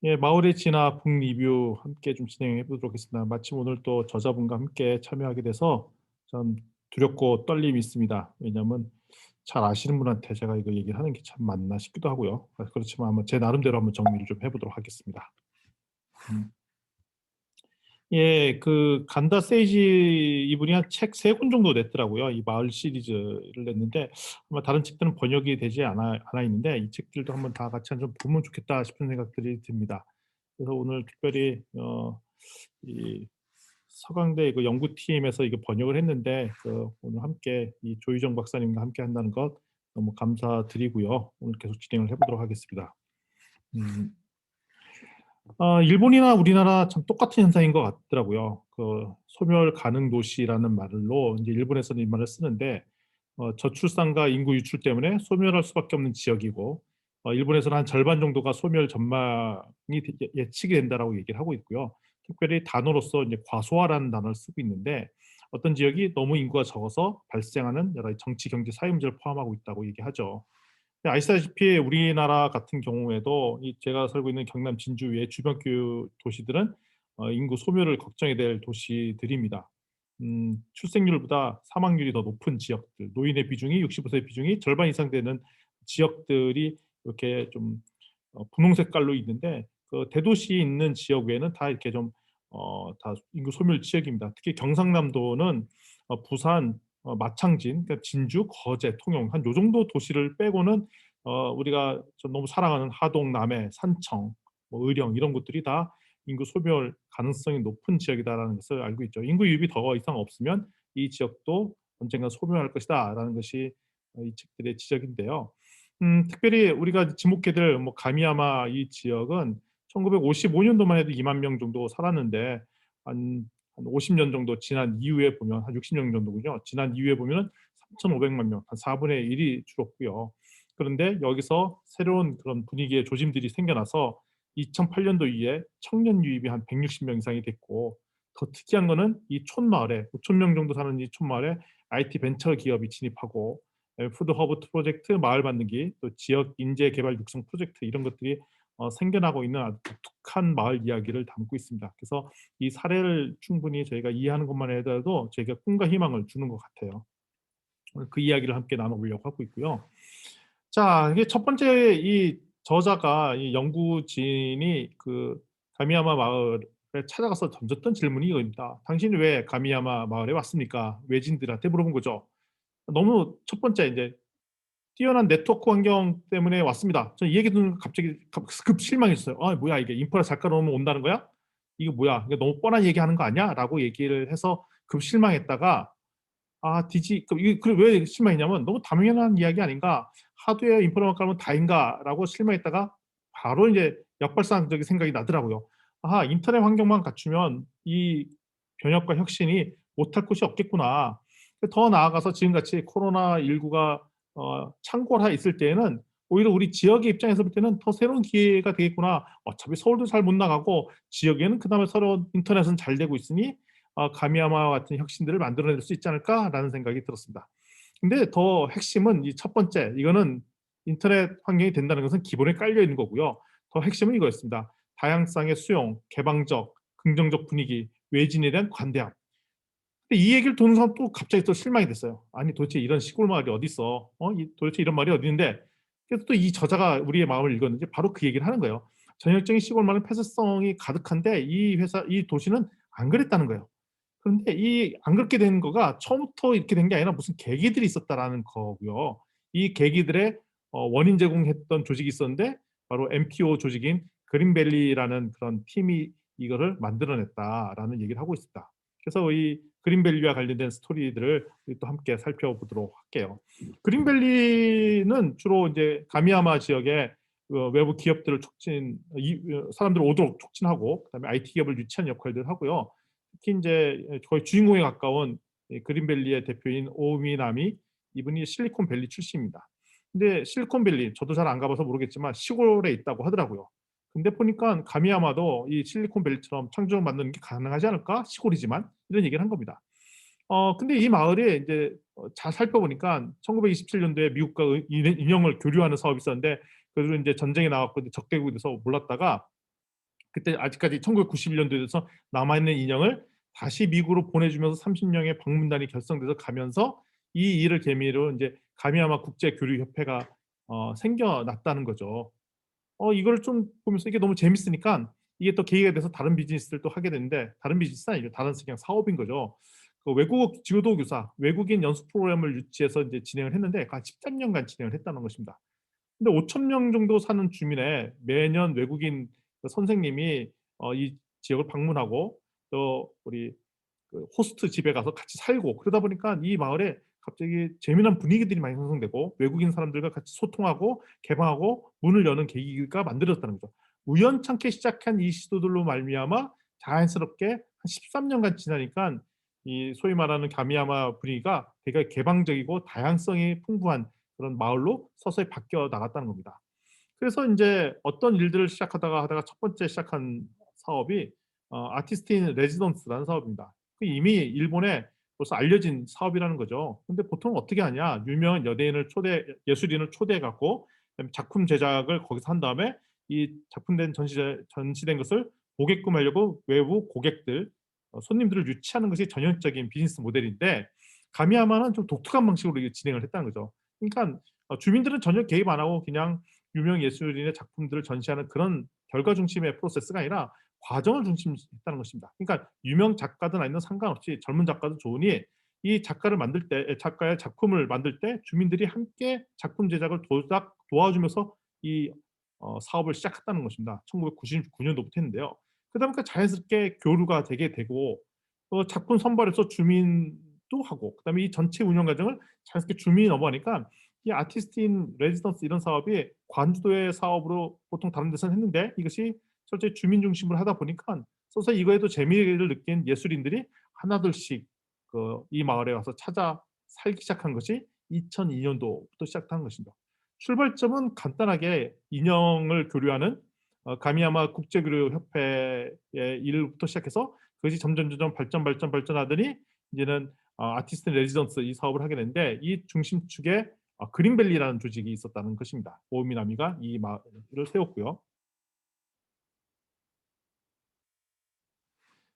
예, 마을의 진화 북 리뷰 함께 좀 진행해 보도록 하겠습니다. 마침 오늘 또 저자분과 함께 참여하게 돼서 참 두렵고 떨림이 있습니다. 왜냐하면 잘 아시는 분한테 제가 이거 얘기를 하는 게 참 맞나 싶기도 하고요. 그렇지만 한번 제 나름대로 한번 정리를 좀 해 보도록 하겠습니다. 음. 예, 그 간다 세이지 이분이 한 책 3권 정도 냈더라고요. 이 마을 시리즈를 냈는데 아마 다른 책들은 번역이 되지 않아 있는데 이 책들도 한번 다 같이 한 좀 보면 좋겠다 싶은 생각들이 듭니다. 그래서 오늘 특별히 이 서강대 그 연구팀에서 이거 번역을 했는데 오늘 함께 이 조희정 박사님과 함께 한다는 것 너무 감사드리고요. 오늘 계속 진행을 해 보도록 하겠습니다. 음. 일본이나 우리나라 참 똑같은 현상인 것 같더라고요. 소멸 가능 도시라는 말로 이제 일본에서는 이 말을 쓰는데 저출산과 인구 유출 때문에 소멸할 수밖에 없는 지역이고 일본에서는 한 절반 정도가 소멸 전망이 예측이 된다라고 얘기를 하고 있고요. 특별히 단어로서 이제 과소화라는 단어를 쓰고 있는데 어떤 지역이 너무 인구가 적어서 발생하는 여러 가지 정치, 경제, 사회 문제를 포함하고 있다고 얘기하죠. 아시다시피 우리나라 같은 경우에도 이 제가 살고 있는 경남 진주 외 주변 도시들은 인구 소멸을 걱정해야 될 도시들입니다. 출생률보다 사망률이 더 높은 지역들, 노인의 비중이 65세 비중이 절반 이상 되는 지역들이 이렇게 좀 분홍 색깔로 있는데 대도시에 있는 지역 외에는 다 이렇게 좀 다 인구 소멸 지역입니다. 특히 경상남도는 부산, 마창진, 그러니까 진주, 거제, 통영 한 요 정도 도시를 빼고는 우리가 좀 너무 사랑하는 하동, 남해, 산청, 뭐 의령 이런 곳들이 다 인구 소멸 가능성이 높은 지역이다라는 것을 알고 있죠. 인구 유입이 더 이상 없으면 이 지역도 언젠가 소멸할 것이다라는 것이 이 책들의 지적인데요. 특별히 우리가 지목해둘 뭐 가미야마 이 지역은 1955년도만 해도 2만 명 정도 살았는데 한 50년 정도 지난 이후에 보면 한 60년 정도군요. 지난 이후에 보면은 3,500만 명, 한 4분의 1이 줄었고요. 그런데 여기서 새로운 그런 분위기의 조짐들이 생겨나서 2008년도 이후에 청년 유입이 한 160명 이상이 됐고 더 특이한 거는 이 촌마을에 5천 명 정도 사는 이 촌마을에 IT 벤처 기업이 진입하고 푸드 허브 프로젝트, 마을 만들기, 또 지역 인재 개발 육성 프로젝트 이런 것들이 생겨나고 있는 아주 독특한 마을 이야기를 담고 있습니다. 그래서 이 사례를 충분히 저희가 이해하는 것만 해도 저희가 꿈과 희망을 주는 것 같아요. 오늘 그 이야기를 함께 나눠보려고 하고 있고요. 자, 이게 첫 번째 이 저자가 이 연구진이 가미야마 마을에 찾아가서 던졌던 질문이 이거입니다. "당신이 왜 가미야마 마을에 왔습니까?" 외진들한테 물어본 거죠. 너무 첫 번째 이제 "뛰어난 네트워크 환경 때문에 왔습니다." 저는 이 얘기 듣고 갑자기 급 실망했어요. '아 뭐야 이게 인프라 잘 깔아 놓으면 온다는 거야? 이거 뭐야? 이거 너무 뻔한 얘기하는 거 아니야?'라고 얘기를 해서 급 실망했다가 디지 이게 왜 실망했냐면 '너무 당연한 이야기 아닌가? 하드웨어 인프라만 깔면 다인가?'라고 실망했다가 바로 인제 역발상적인 생각이 나더라고요. '인터넷 환경만 갖추면 이 변혁과 혁신이 못할 곳이 없겠구나.' 더 나아가서 지금같이 코로나19가 창궐해 있을 때에는 오히려 우리 지역의 입장에서 볼 때는 '더 새로운 기회가 되겠구나. 어차피 서울도 잘 못 나가고 지역에는 그나마 서로 인터넷은 잘 되고 있으니 가미야마와 같은 혁신들을 만들어낼 수 있지 않을까?'라는 생각이 들었습니다. 근데 더 핵심은 이 첫 번째 이거는 인터넷 환경이 된다는 것은 기본에 깔려 있는 거고요. 더 핵심은 이거였습니다. 다양성의 수용, 개방적, 긍정적 분위기, 외진에 대한 관대함. 근데 이 얘기를 듣는 사람 또 갑자기 또 실망이 됐어요. 아니 도대체 이런 시골 마을이 어딨어? 도대체 이런 마을이 어디 있는데 그래서 또 이 저자가 우리의 마음을 읽었는지 바로 그 얘기를 하는 거예요. 전형적인 시골 마을은 폐쇄성이 가득한데 이 도시는 안 그랬다는 거예요. 그런데 이 안 그렇게 된 거가 처음부터 이렇게 된 게 아니라 무슨 계기들이 있었다라는 거고요. 이 계기들의 원인 제공했던 조직이 있었는데 바로 NPO 조직인 그린밸리라는 그런 팀이 이거를 만들어냈다라는 얘기를 하고 있습니다. 그래서 이 그린밸리와 관련된 스토리들을 우리 또 함께 살펴보도록 할게요. 그린밸리는 주로 이제 가미야마 지역의 외부 기업들을 사람들을 오도록 촉진하고 그다음에 IT 기업을 유치하는 역할들을 하고요. 특히 인제 거의 주인공에 가까운 그린밸리의 대표인 오미나미 이분이 실리콘밸리 출신입니다. 근데 실리콘밸리 저도 잘 안 가 봐서 모르겠지만 시골에 있다고 하더라고요. 근데 보니까 가미야마도 이 실리콘밸리처럼 창조를 만드는 게 가능하지 않을까? 시골이지만 이런 얘기를 한 겁니다. 근데 이 마을에 인제 잘 살펴보니까 1927 년도에 미국과 인형을 교류하는 사업이 있었는데 그들은 인제 전쟁이 나와 갖고 적대국이 돼서 몰랐다가 그때 아직까지 1991년도에서 남아있는 인형을 다시 미국으로 보내주면서 30명의 방문단이 결성돼서 가면서 이 일을 계기로 인제 가미야마 국제교류협회가 생겨났다는 거죠. 이걸 좀 보면서 이게 너무 재밌으니까 이게 또 계기가 돼서 다른 비즈니스를 또 하게 됐는데, 다른 비즈니스는 아니죠. 다른 그냥 사업인 거죠. 그 외국어 지도 교사, 외국인 연수 프로그램을 유치해서 인제 진행을 했는데 한 13 년간 진행을 했다는 것입니다. 근데 5천 명 정도 사는 주민에 매년 외국인 그 선생님이 이 지역을 방문하고 또 우리 그 호스트 집에 가서 같이 살고, 그러다 보니까 이 마을에 갑자기 재미난 분위기들이 많이 형성되고 외국인 사람들과 같이 소통하고 개방하고 문을 여는 계기가 만들어졌다는 거죠. 우연찮게 시작한 이 시도들로 말미암아 자연스럽게 한 13 년간 지나니까 이 소위 말하는 가미야마 분위기가 되게 개방적이고 다양성이 풍부한 그런 마을로 서서히 바뀌어 나갔다는 겁니다. 그래서 인제 어떤 일들을 시작하다가 하다가 첫 번째 시작한 사업이 아티스트 인 레지던스라는 사업입니다. 그 이미 일본에 벌써 알려진 사업이라는 거죠. 근데 보통 어떻게 하냐. 유명한 연예인을 예술인을 초대해 갖고 그다음에 작품 제작을 거기서 한 다음에 이 작품된 전시된 것을 보게끔 하려고 외부 고객들, 손님들을 유치하는 것이 전형적인 비즈니스 모델인데, 가미야마는 좀 독특한 방식으로 이게 진행을 했다는 거죠. 그러니깐 주민들은 전혀 개입 안 하고 그냥 유명 예술인의 작품들을 전시하는 그런 결과 중심의 프로세스가 아니라 과정을 중심했다는 것입니다. 그러니까 유명 작가든 아니든 상관없이 젊은 작가도 좋으니 이 작가를 만들 때 작가의 작품을 만들 때 주민들이 함께 작품 제작을 도와주면서 이 사업을 시작했다는 것입니다. 1999 년도부터 했는데요. 그러다 보니까 자연스럽게 교류가 되게 되고 작품 선발에서 주민도 하고, 그다음에 이 전체 운영 과정을 자연스럽게 주민이 넘어가니까 이 아티스트 인 레지던스 이런 사업이 관주도의 사업으로 보통 다른 데서는 했는데 이것이 철저히 주민 중심으로 하다 보니까 서서히 이거에도 재미를 느낀 예술인들이 하나둘씩 이 마을에 와서 찾아 살기 시작한 것이 2002 년도부터 시작한 것입니다. 출발점은 간단하게 인형을 교류하는 가미야마 국제교류협회의 일부터 시작해서 그것이 점점 발전하더니 이제는 아티스트 레지던스 이 사업을 하게 됐는데, 이 중심축에 그린밸리라는 조직이 있었다는 것입니다. 오미나미가 이 마을을 세웠고요.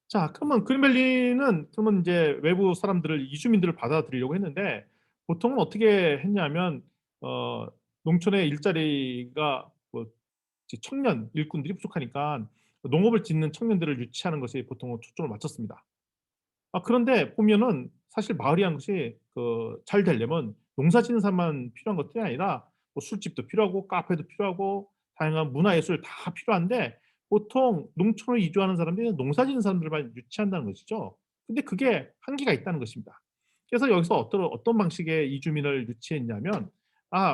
자, 그러면 그린밸리는 그러면 인제 외부 사람들을 이주민들을 받아들이려고 했는데 보통은 어떻게 했냐면 어 농촌에 일자리가 뭐 이제 청년 일꾼들이 부족하니까 농업을 짓는 청년들을 유치하는 것에 보통은 초점을 맞췄습니다. 그런데 보면은 사실 마을이라는 것이 잘 되려면 농사 짓는 사람만 필요한 것들이 아니라 뭐 술집도 필요하고 카페도 필요하고 다양한 문화예술 다 필요한데 보통 농촌으로 이주하는 사람들이 농사 짓는 사람들만 유치한다는 것이죠. 근데 그게 한계가 있다는 것입니다. 그래서 여기서 어떤 방식의 이주민을 유치했냐면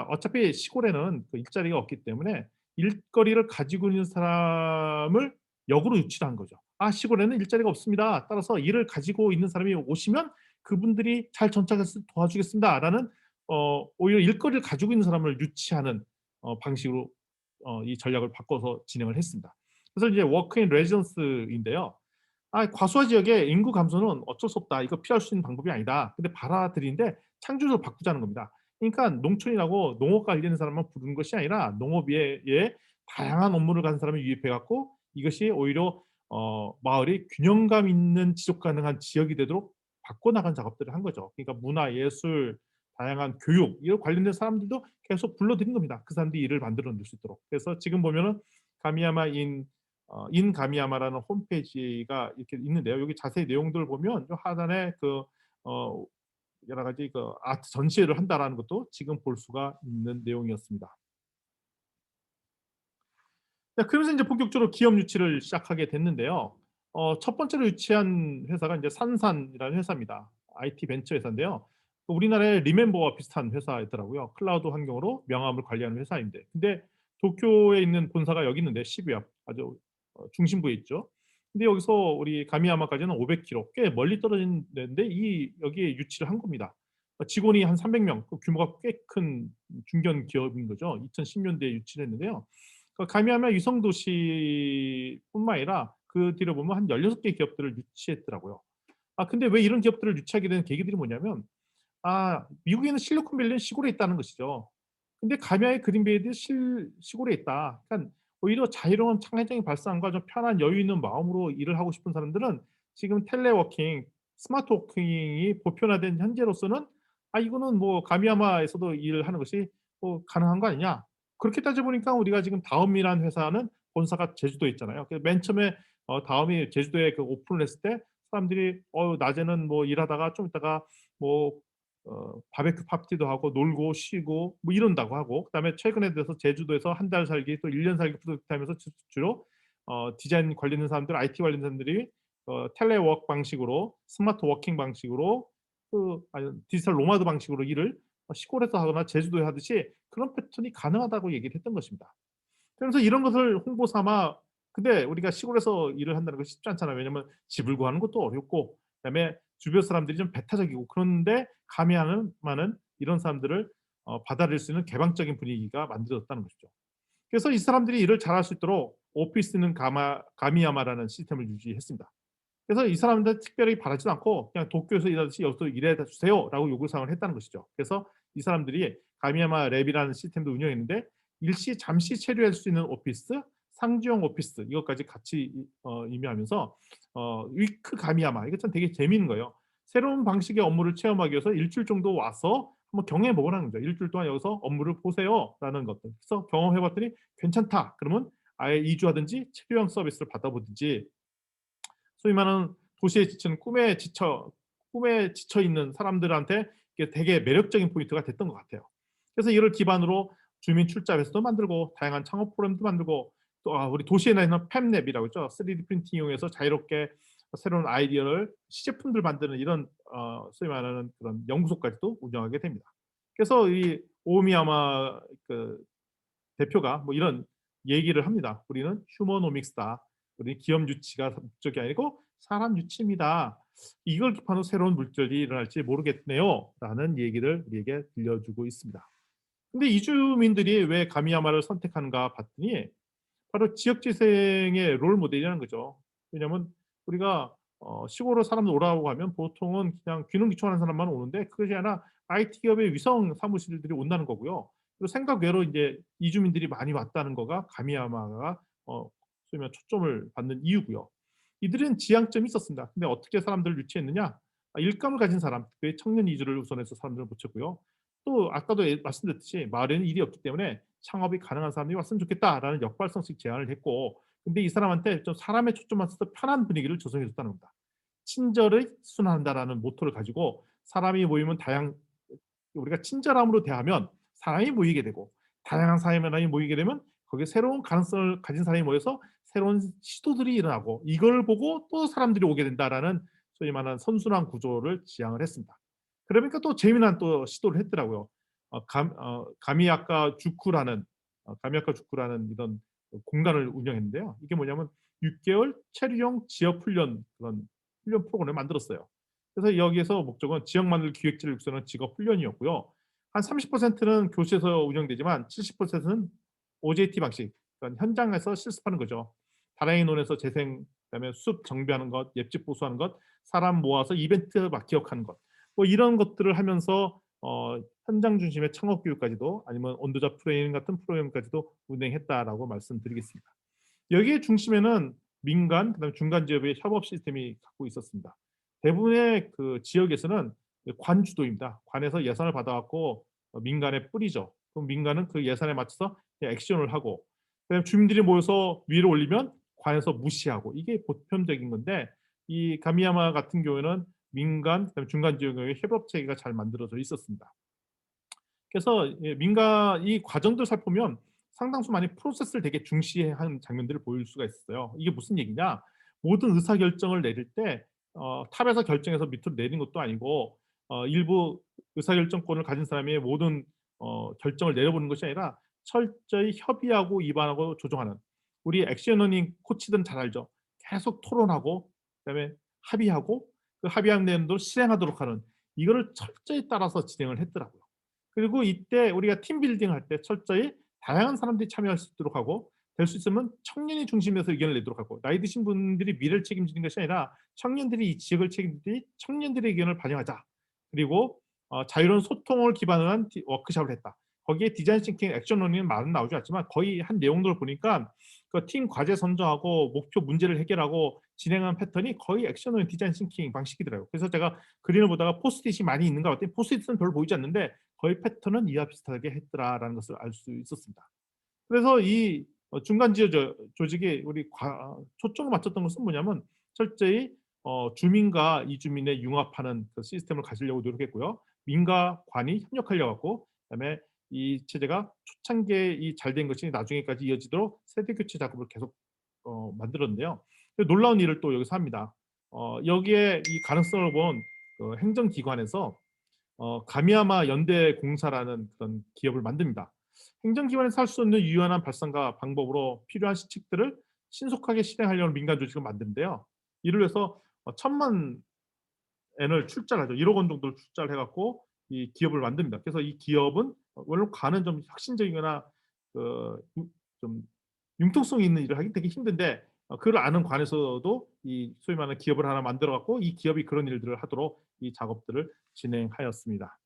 어차피 시골에는 그 일자리가 없기 때문에 일거리를 가지고 있는 사람을 역으로 유치를 한 거죠. 시골에는 일자리가 없습니다. 따라서 일을 가지고 있는 사람이 오시면 그분들이 잘 정착해서 도와주겠습니다."라는 오히려 일거리를 가지고 있는 사람을 유치하는 방식으로 이 전략을 바꿔서 진행을 했습니다. 그래서 이제 워크 인 레지던스인데요. 과수화 지역의 인구 감소는 어쩔 수 없다. 이거 피할 수 있는 방법이 아니다. 근데 받아들이는데 창조적으로 바꾸자는 겁니다. 그러니까 농촌이라고 농업 관련 사람만 부르는 것이 아니라 농업 외에 다양한 업무를 가진 사람을 유입해 갖고 이것이 오히려 마을이 균형감 있는 지속 가능한 지역이 되도록 바꿔 나간 작업들을 한 거죠. 그러니까 문화, 예술, 다양한 교육 이런 관련된 사람들도 계속 불러들인 겁니다. 그 사람들이 일을 만들어 낼 수 있도록. 그래서 지금 보면은 가미야마 인 가미야마라는 홈페이지가 이렇게 있는데요. 여기 자세히 내용들을 보면 요 하단에 어 여러 가지 아트 전시회를 한다라는 것도 지금 볼 수가 있는 내용이었습니다. 네, 그러면서 인제 본격적으로 기업 유치를 시작하게 됐는데요. 첫 번째로 유치한 회사가 인제 산산이라는 회사입니다. IT 벤처 회사인데요. 우리나라의 리멤버와 비슷한 회사더라고요. 클라우드 환경으로 명함을 관리하는 회사인데, 근데 도쿄에 있는 본사가 여기 있는데 시부야 아주 중심부에 있죠. 근데 여기서 우리 가미야마까지는 500 킬로 꽤 멀리 떨어진 데인데 여기에 유치를 한 겁니다. 직원이 한 300 명, 그 규모가 꽤 큰 중견 기업인 거죠. 2010 년대에 유치를 했는데요. 가미야마 위성 도시뿐만 아니라 그 뒤로 보면 한 16개 기업들을 유치했더라고요. 근데 왜 이런 기업들을 유치하게 된 계기들이 뭐냐면 미국에 있는 실리콘밸리는 시골에 있다는 것이죠. 근데 가미야의 그린베이도 시골에 있다. 그러니까 오히려 자유로운 창의적인 발상과 좀 편한 여유 있는 마음으로 일을 하고 싶은 사람들은 지금 텔레워킹, 스마트 워킹이 보편화된 현재로서는 '아 이거는 뭐 가미야마에서도 일을 하는 것이 뭐 가능한 거 아니냐.' 그렇게 따져 보니까 우리가 지금 다음이라는 회사는 본사가 제주도에 있잖아요. 그래서 맨 처음에 다음이 제주도에 그 오픈을 했을 때 사람들이 낮에는 뭐 일하다가 좀 있다가 뭐 바베큐 파티도 하고 놀고 쉬고 뭐 이런다고 하고, 그다음에 최근에 들어서 제주도에서 한 달 살기 또 1년 살기 프로젝트 하면서 주로 디자인 관련 있는 사람들, IT 관련 사람들이 텔레워크 방식으로 스마트 워킹 방식으로 아니 디지털 노마드 방식으로 일을 시골에서 하거나 제주도에 하듯이 그런 패턴이 가능하다고 얘기를 했던 것입니다. 그래서 이런 것을 홍보 삼아, 근데 우리가 시골에서 일을 한다는 건 쉽지 않잖아요. 왜냐면 집을 구하는 것도 어렵고 그다음에 주변 사람들이 좀 배타적이고, 그런데 가미야마는 이런 사람들을 받아들일 수 있는 개방적인 분위기가 만들어졌다는 것이죠. 그래서 이 사람들이 일을 잘할 수 있도록 오피스는 가미야마라는 시스템을 유지했습니다. 그래서 이 사람들 특별히 바라지도 않고 그냥 도쿄에서 일하듯이 "여기서 일해 주세요."라고 요구 사항을 했다는 것이죠. 그래서 이 사람들이 가미야마 랩이라는 시스템도 운영했는데, 일시 잠시 체류할 수 있는 오피스, 상주형 오피스 이것까지 같이 임의하면서 위크 가미야마, 이거 참 되게 재미있는 거예요. 새로운 방식의 업무를 체험하기 위해서 일 주일 정도 와서 한번 경험해 보라는 거죠. "일 주일 동안 여기서 업무를 보세요."라는 것들. 그래서 경험해 봤더니 "괜찮다." 그러면 아예 이주하든지 체류형 서비스를 받아보든지, 소위 말하는 도시에 지치는 꿈에 지쳐 있는 사람들한테 이게 되게 매력적인 포인트가 됐던 것 같아요. 그래서 이를 기반으로 주민 출자회소도 만들고 다양한 창업 프로그램도 만들고, 또 우리 도시에 나 있는 팹랩이라고 있죠. 3D 프린팅 이용해서 자유롭게 새로운 아이디어를 시제품들 만드는 이런 소위 말하는 그런 연구소까지도 운영하게 됩니다. 그래서 이 오미야마 그 대표가 뭐 이런 얘기를 합니다. "우리는 휴머노믹스다. 우리 기업 유치가 목적이 아니고 사람 유치입니다. 이걸 기반으로 새로운 물결이 일어날지 모르겠네요."라는 얘기를 우리에게 들려주고 있습니다. 근데 이주민들이 왜 가미야마를 선택하는가 봤더니 바로 지역 재생의 롤 모델이라는 거죠. 왜냐하면 우리가 시골로 사람들 오라고 하면 보통은 그냥 귀농귀촌하는 사람만 오는데, 그것이 아니라 IT 기업의 위성 사무실들이 온다는 거고요. 그리고 생각 외로 인제 이주민들이 많이 왔다는 거가 가미야마가 소위 말해 초점을 받는 이유고요. 이들은 지향점이 있었습니다. 근데 어떻게 사람들을 유치했느냐? 일감을 가진 사람, 특별히 청년 이주를 우선해서 사람들을 모셨고요. 또 아까도 말씀드렸듯이 마을에는 일이 없기 때문에 창업이 가능한 사람들이 왔으면 좋겠다라는 역발상식 제안을 했고, 근데 이 사람한테 좀 사람의 초점만 써서 편한 분위기를 조성해 줬다는 겁니다. 친절을 순화한다라는 모토를 가지고 사람이 모이면 우리가 친절함으로 대하면 사람이 모이게 되고, 다양한 사람이 모이게 되면 거기에 새로운 가능성을 가진 사람이 모여서 새로운 시도들이 일어나고, 이걸 보고 또 사람들이 오게 된다라는 소위 말하는 선순환 구조를 지향을 했습니다. 그러니까 또 재미난 또 시도를 했더라고요. 가미야카 주쿠라는 이런 공간을 운영했는데요. 이게 뭐냐면 6 개월 체류형 지역 훈련, 그런 훈련 프로그램을 만들었어요. 그래서 여기에서 목적은 지역만을 기획지를 육성하는 직업 훈련이었고요. 한 30%는 교실에서 운영되지만 70%는 OJT 방식, 그러니까 현장에서 실습하는 거죠. 다랭이 논에서 재생, 그다음에 숲 정비하는 것, 옙집 보수하는 것, 사람 모아서 이벤트 막 기억하는 것, 뭐 이런 것들을 하면서 현장 중심의 창업 교육까지도, 아니면 언더잡 트레이닝 같은 프로그램까지도 운행했다라고 말씀드리겠습니다. 여기에 중심에는 민간, 그다음에 중간 기업의 협업 시스템이 갖고 있었습니다. 대부분의 그 지역에서는 관 주도입니다. 관에서 예산을 받아 갖고 민간에 뿌리죠. 그럼 민간은 그 예산에 맞춰서 액션을 하고, 그다음에 주민들이 모여서 위로 올리면 관에서 무시하고, 이게 보편적인 건데, 이 가미야마 같은 경우에는 민간, 그다음에 중간 지역의 협업 체계가 잘 만들어져 있었습니다. 그래서 민간 이 과정들 살펴보면 상당수 많이 프로세스를 되게 중시한 장면들을 보일 수가 있어요. 이게 무슨 얘기냐? 모든 의사결정을 내릴 때 탑에서 결정해서 밑으로 내리는 것도 아니고, 일부 의사결정권을 가진 사람이 모든 결정을 내려보는 것이 아니라 철저히 협의하고 입안하고 조정하는, 우리 액션 러닝 코치들은 잘 알죠. 계속 토론하고 그다음에 합의하고, 그 합의한 내용도 실행하도록 하는, 이거를 철저히 따라서 진행을 했더라고요. 그리고 이때 우리가 팀 빌딩 할 때 철저히 다양한 사람들이 참여할 수 있도록 하고, 될 수 있으면 청년이 중심에서 의견을 내도록 하고, 나이 드신 분들이 미래를 책임지는 것이 아니라 청년들이 이 지역을 책임지듯이 청년들의 의견을 반영하자. 그리고 자유로운 소통을 기반으로 한 워크숍을 했다. 거기에 디자인 싱킹, 액션 러닝은 말은 나오지 않지만 거의 한 내용들을 보니까 그 팀 과제 선정하고 목표 문제를 해결하고 진행하는 패턴이 거의 액션 러닝, 디자인 싱킹 방식이더라고요. 그래서 제가 그림을 보다가 포스트잇이 많이 있는 것 같더니 포스트잇은 별로 보이지 않는데 거의 패턴은 이와 비슷하게 했더라라는 것을 알 수 있었습니다. 그래서 이 중간 지어 조직이 우리 초점을 맞췄던 것은 뭐냐면 철저히 주민과 이주민의 융합하는 그 시스템을 가지려고 노력했고요. 민과 관이 협력하려 갖고 그다음에 이 체제가 초창기에 이 잘 된 것이 나중에까지 이어지도록 세대 교체 작업을 계속 만들었는데요. 놀라운 일을 또 여기서 합니다. 여기에 이 가능성을 본 그 행정기관에서 가미야마 연대공사라는 그런 기업을 만듭니다. 행정기관에서 할 수 없는 유연한 발상과 방법으로 필요한 시책들을 신속하게 실행하려는 민간 조직을 만드는데요. 이를 위해서 1,000만 엔을 출자를 하죠. 1억 원 정도를 출자를 해 갖고 이 기업을 만듭니다. 그래서 이 기업은 물론 관은 좀 혁신적이거나 좀 융통성이 있는 일을 하기 되게 힘든데 그걸 아는 관에서도 이 소위 말하는 기업을 하나 만들어 갖고 이 기업이 그런 일들을 하도록 이 작업들을 진행하였습니다.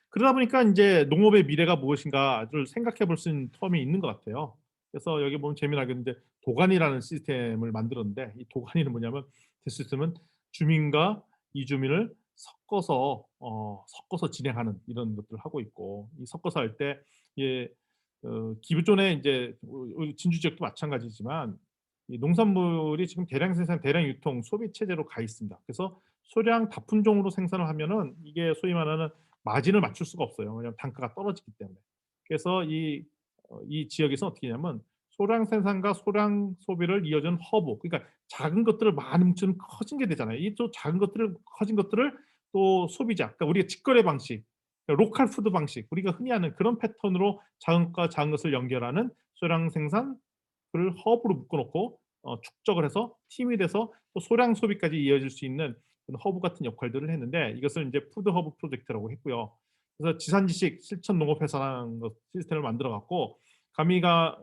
그러다 보니까 인제 '농업의 미래가 무엇인가.'를 생각해 볼 수 있는 텀이 있는 것 같아요. 그래서 여기 보면 재미나게 도가니라는 시스템을 만들었는데 이 도가니는 뭐냐면 그 시스템은 주민과 이주민을 섞어서 진행하는 이런 것들을 하고 있고 이 섞어서 할 때 예 기존에 인제 진주 지역도 마찬가지지만 이 농산물이 지금 대량 생산, 대량 유통, 소비 체제로 가 있습니다. 그래서 소량 다품종으로 생산을 하면은 이게 소위 말하는 마진을 맞출 수가 없어요. 왜냐하면 단가가 떨어지기 때문에. 그래서 이 지역에서 어떻게 하냐면 소량 생산과 소량 소비를 이어주는 허브 그러니까 작은 것들을 많이 뭉치면 커진 게 되잖아요. 이 또 작은 것들을 커진 것들을 또 소비자 그러니까 우리가 직거래 방식 그러니까 로컬 푸드 방식 우리가 흔히 하는 그런 패턴으로 작은 것과 작은 것을 연결하는 소량 생산 를 허브로 묶어 놓고 축적을 해서 팀이 돼서 또 소량 소비까지 이어질 수 있는 그런 허브 같은 역할들을 했는데 이것을 인제 푸드 허브 프로젝트라고 했고요. 그래서 지산지식 실천 농업 회사라는 시스템을 만들어 갖고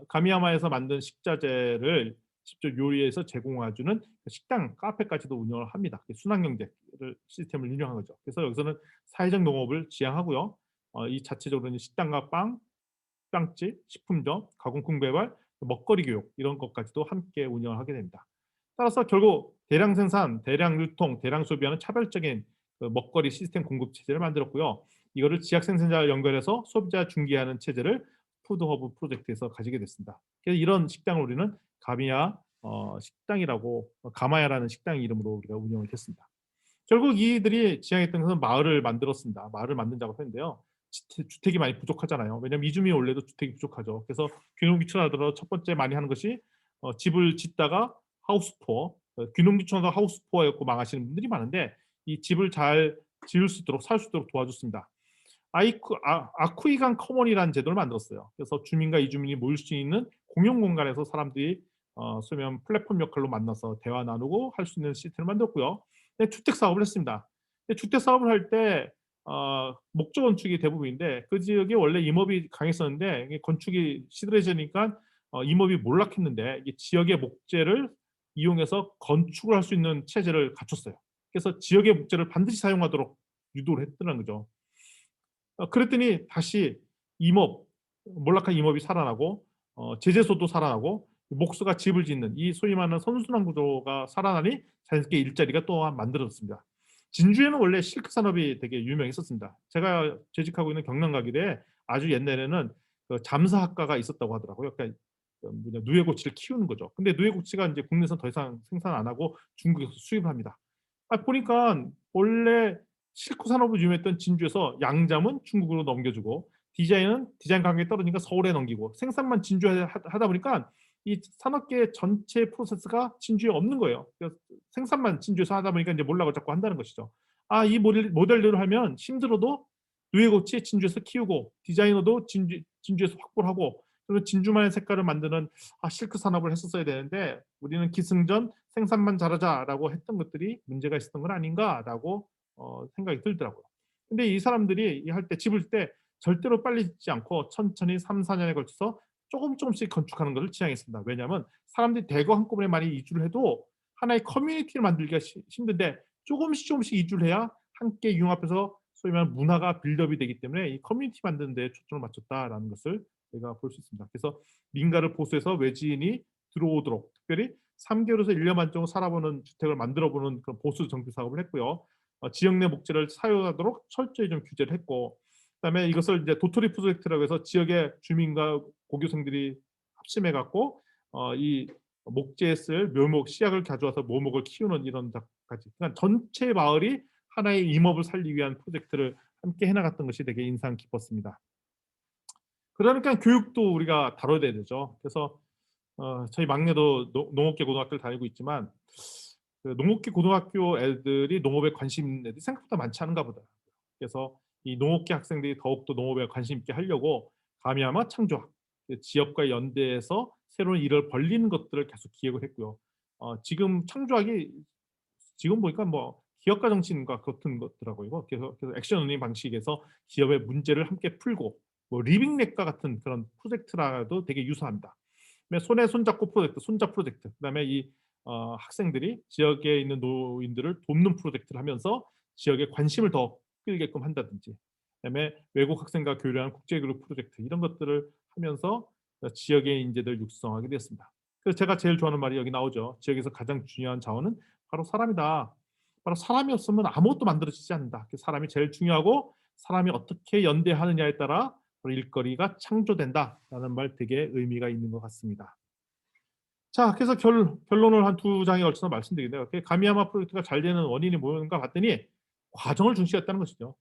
가미야마에서 만든 식자재를 직접 요리해서 제공해 주는 식당, 카페까지도 운영을 합니다. 순환 경제를 시스템을 운영한 거죠. 그래서 여기서는 사회적 농업을 지향하고요. 이 자체적으로는 식당과 빵집, 식품점, 가공품 개발, 먹거리 교육 이런 것까지도 함께 운영을 하게 됩니다. 따라서 결국 대량 생산, 대량 유통, 대량 소비하는 차별적인 그 먹거리 시스템 공급 체제를 만들었고요. 이거를 지역 생산자와 연결해서 소비자 중개하는 체제를 푸드허브 프로젝트에서 가지게 됐습니다. 그래서 이런 식당을 우리는 가미야 식당이라고 가마야라는 식당 이름으로 우리가 운영을 했습니다. 결국 이들이 지향했던 것은 마을을 만들었습니다. 마을을 만든 작업을 했는데요. 주택이 많이 부족하잖아요. 왜냐하면 이주민이 원래도 주택이 부족하죠. 그래서 귀농귀촌하더라도 첫 번째 많이 하는 것이 집을 짓다가 하우스 투어, 귀농귀촌하다가 하우스 투어 해갖고 망하시는 분들이 많은데 이 집을 잘 지을 수 있도록 살 수 있도록 도와줬습니다. 아쿠이강 커먼이라는 제도를 만들었어요. 그래서 주민과 이주민이 모일 수 있는 공용 공간에서 사람들이 소위 말하면 플랫폼 역할로 만나서 대화 나누고 할 수 있는 시스템을 만들었고요. 네, 주택 사업을 했습니다. 주택 사업을 할 때 목조 건축이 대부분인데 그 지역에 원래 임업이 강했었는데 이게 건축이 시들해지니까 임업이 몰락했는데 이 지역의 목재를 이용해서 건축을 할 수 있는 체제를 갖췄어요. 그래서 지역의 목재를 반드시 사용하도록 유도를 했더라는 거죠. 그랬더니 다시 임업, 몰락한 임업이 살아나고 제재소도 살아나고 목수가 집을 짓는 이 소위 말하는 선순환 구조가 살아나니 자연스럽게 일자리가 또한 만들어졌습니다. 진주에는 원래 실크 산업이 되게 유명했었습니다. 제가 재직하고 있는 경남 가기대에 아주 옛날에는 그 잠사학과가 있었다고 하더라고요. 그러니까 누에고치를 키우는 거죠. 근데 누에고치가 이제 국내에서 더 이상 생산 안 하고 중국에서 수입을 합니다. 보니까 원래 실크 산업으로 유명했던 진주에서 양잠은 중국으로 넘겨주고 디자인은 디자인 가격이 떨어지니까 서울에 넘기고 생산만 진주에 하다 보니까 이 산업계 전체 프로세스가 진주에 없는 거예요. 그래서 생산만 진주에서 하다 보니까 이제 몰락을 자꾸 한다는 것이죠. 이 모델대로 하면 힘들어도 누에고치 진주에서 키우고 디자이너도 진주에서 확보를 하고 그리고 진주만의 색깔을 만드는 실크 산업을 했었어야 되는데 우리는 기승전 생산만 잘하자라고 했던 것들이 문제가 있었던 건 아닌가라고 생각이 들더라고요. 근데 이 사람들이 할 때 집을 때 절대로 빨리 짓지 않고 천천히 3-4년에 걸쳐서 조금씩 건축하는 것을 지향했습니다. 왜냐하면 사람들이 대거 한꺼번에 많이 이주를 해도 하나의 커뮤니티를 만들기가 힘든데 조금씩 이주를 해야 함께 융합해서 소위 말하는 문화가 빌드업이 되기 때문에 이 커뮤니티 만드는 데 초점을 맞췄다라는 것을 저희가 볼 수 있습니다. 그래서 민가를 보수해서 외지인이 들어오도록 특별히 3개월에서 1년 반 정도 살아보는 주택을 만들어 보는 그런 보수 정비 사업을 했고요. 지역 내 목재를 사용하도록 철저히 좀 규제를 했고, 그다음에 이것을 이제 도토리 프로젝트라고 해서 지역의 주민과 고교생들이 합심해 갖고 이 목재에 쓸 묘목, 씨앗을 가져와서 묘목을 키우는 이런 작까지, 그러니까 전체 마을이 하나의 임업을 살리기 위한 프로젝트를 함께 해 나갔던 것이 되게 인상 깊었습니다. 그러니까 교육도 우리가 다뤄야 되죠. 그래서 저희 막내도 농업계 고등학교를 다니고 있지만 그 농업계 고등학교 애들이 농업에 관심 있는 애들이 생각보다 많지 않은가 보다. 그래서 이 농업계 학생들이 더욱더 농업에 관심 있게 하려고 가미야마 창조학, 그 지역과 연대해서 새로운 일을 벌리는 것들을 계속 기획을 했고요. 지금 창조학이 지금 보니까 뭐 기업가 정신과 같은 것더라고요. 그래서 액션 러닝 방식에서 기업의 문제를 함께 풀고 뭐 리빙넷과 같은 그런 프로젝트라도 되게 유사합니다. 그다음에 손에 손잡고 프로젝트, 손잡 프로젝트. 그다음에 이 학생들이 지역에 있는 노인들을 돕는 프로젝트를 하면서 지역에 관심을 더 끌게끔 한다든지, 그다음에 외국 학생과 교류하는 국제교류 프로젝트 이런 것들을 하면서 지역의 인재들을 육성하게 되었습니다. 그래서 제가 제일 좋아하는 말이 여기 나오죠. 지역에서 가장 중요한 자원은 바로 사람이다. 바로 사람이 없으면 아무것도 만들어지지 않는다. 사람이 제일 중요하고 사람이 어떻게 연대하느냐에 따라 일거리가 창조된다라는 말 되게 의미가 있는 것 같습니다. 자, 그래서 결론을 한 두 장에 걸쳐서 말씀드리는데요. 가미야마 프로젝트가 잘 되는 원인이 뭔가 봤더니 과정을 중시했다는 것이죠.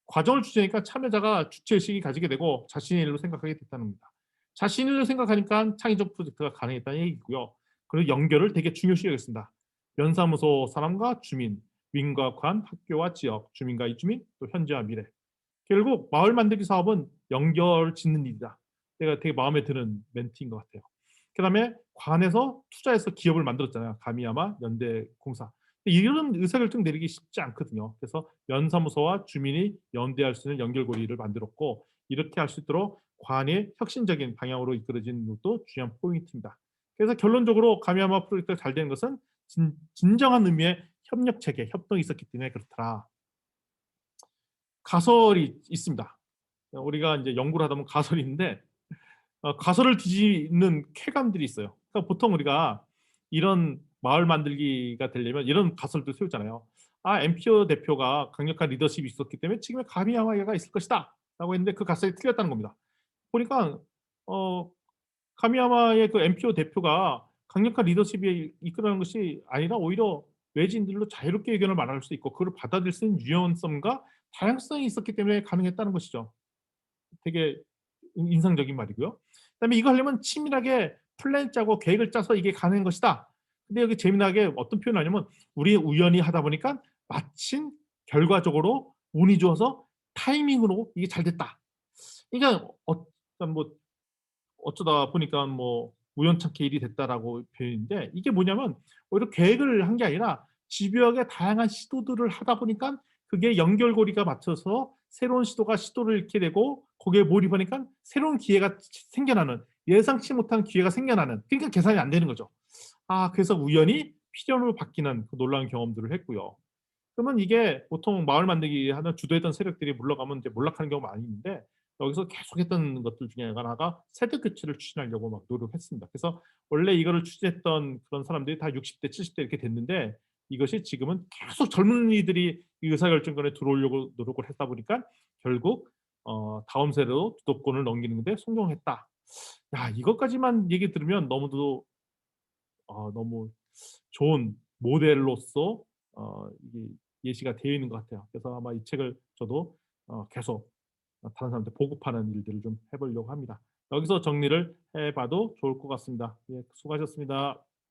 과정을 주제니까 참여자가 주체의식이 가지게 되고 자신의 일로 생각하게 됐다는 겁니다. 자신의 일로 생각하니까 창의적 프로젝트가 가능했다는 얘기고요. 그리고 연결을 되게 중요시 여겼습니다. 면사무소 사람과 주민, 민과 관, 학교와 지역, 주민과 이주민, 또 현재와 미래. 결국 마을 만들기 사업은 연결 짓는 일이다. 내가 되게 마음에 드는 멘트인 것 같아요. 그다음에 관에서 투자해서 기업을 만들었잖아요. 가미야마 연대공사. 이런 의사결정 내리기 쉽지 않거든요. 그래서 면사무소와 주민이 연대할 수 있는 연결고리를 만들었고, 이렇게 할 수 있도록 관이 혁신적인 방향으로 이끌어진 것도 중요한 포인트입니다. 그래서 결론적으로 가미야마 프로젝트가 잘 되는 것은 진정한 의미의 협력 체계, 협동이 있었기 때문에 그렇더라. 가설이 있습니다. 우리가 이제 연구를 하다 보면 가설이 있는데 가설을 뒤집는 쾌감들이 있어요. 그러니까 보통 우리가 이런 마을 만들기가 되려면 이런 가설도 세우잖아요. 엠피어 대표가 강력한 리더십이 있었기 때문에 지금의 가미야마가 있을 것이다 라고 했는데 그 가설이 틀렸다는 겁니다. 보니까 어 카미야마의 그 엠피오 대표가 강력한 리더십이 이끌어가는 것이 아니라 오히려 외지인들로 자유롭게 의견을 말할 수 있고 그걸 받아들일 수 있는 유연성과 다양성이 있었기 때문에 가능했다는 것이죠. 되게 인상적인 말이고요. 그다음에 이거 하려면 치밀하게 플랜 짜고 계획을 짜서 이게 가능한 것이다. 근데 여기 재미나게 어떤 표현을 하냐면 우리 우연히 하다 보니까 마침 결과적으로 운이 좋아서 타이밍으로 이게 잘 됐다. 그러니까 그러니까 뭐 어쩌다 보니까 뭐 우연찮게 일이 됐다라고 표현인데, 이게 뭐냐면 오히려 계획을 한 게 아니라 집요하게 다양한 시도들을 하다 보니까 그게 연결고리가 맞춰서 새로운 시도를 잃게 되고 거기에 몰입하니까 새로운 기회가 생겨나는, 예상치 못한 기회가 생겨나는, 그러니까 계산이 안 되는 거죠. 그래서 우연히 필연으로 바뀌는 그 놀라운 경험들을 했고요. 그러면 이게 보통 마을 만들기 하는 주도했던 세력들이 물러가면 이제 몰락하는 경우가 많이 있는데, 여기서 계속했던 것들 중에 하나가 세대 교체를 추진하려고 막 노력했습니다. 그래서 원래 이거를 추진했던 그런 사람들이 다 60대, 70대 이렇게 됐는데, 이것이 지금은 계속 젊은이들이 이 의사결정권에 들어오려고 노력을 했다 보니까 결국 다음 세대로 주도권을 넘기는 데 성공했다. 야, 이것까지만 얘기 들으면 너무도 너무 좋은 모델로서 이게 예시가 되어 있는 것 같아요. 그래서 아마 이 책을 저도 계속 다른 사람한테 보급하는 일들을 좀 해 보려고 합니다. 여기서 정리를 해 봐도 좋을 것 같습니다. 예, 수고하셨습니다.